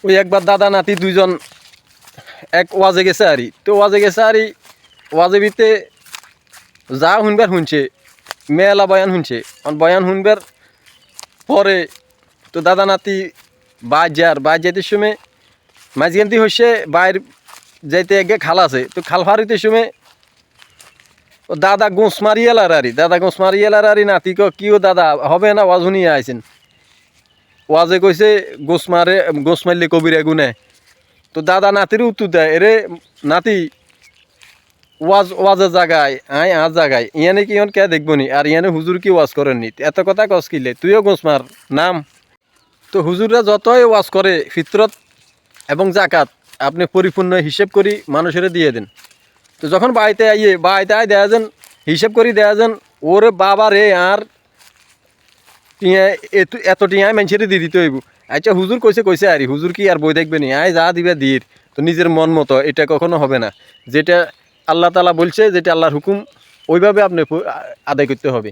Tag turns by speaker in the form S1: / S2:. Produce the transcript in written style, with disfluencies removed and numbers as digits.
S1: ওই একবার দাদা নাতি দুইজন এক ওয়াজে গেছে আরই, তো ওয়াজে গেছে আরই, ওয়াজে ভিতে যা শুনবার শুনছে, মেলা বয়ান শুনছে। বয়ান শুনবার পরে তো দাদা নাতি বাইর যাইতে সময় মাঝখানটি হচ্ছে বাইর যাইতে এক খাল আছে, তো খাল ফারিতে সময় ও দাদা গোঁস মারি এলার আরি, দাদা গোঁস মারি এলার আরি, নাতি কিও দাদা হবে না, ওয়াজ শুনিয়ে আইছেন। ওয়াজে কইছে গোঁস মারলে কবিরা গুনে। তো দাদা নাতির উত্তর দেয়, এরে নাতি ওয়াজের জায়গায় আর জায়গায় ইয়ানে কি কে দেখবো নি, আর ইয়ানে হুজুর কি ওয়াজ করেননি, এত কথা কস কিলে, তুইও গোঁস মার নাম। তো হুজুররা যতই ওয়াজ করে ফিতরত এবং জাকাত আপনি পরিপূর্ণ হিসেব করি মানুষের দিয়ে দেন। তো যখন বাড়িতে আই দেয়া যান হিসেব করি দেয়া যান, ওরে বাবা রে আর টিয়া এত টিয়ায় মানুষের দিয়ে দিতে হইব। আচ্ছা হুজুর কইছে আরে হুজুর কি আর বই দেখবে নি, আয় যা দিবে দির, তো নিজের মন মতো এটা কখনো হবে না। যেটা আল্লাহ তাআলা বলছে, যেটা আল্লাহর হুকুম, ওইভাবে আপনি আদায় করতে হবে।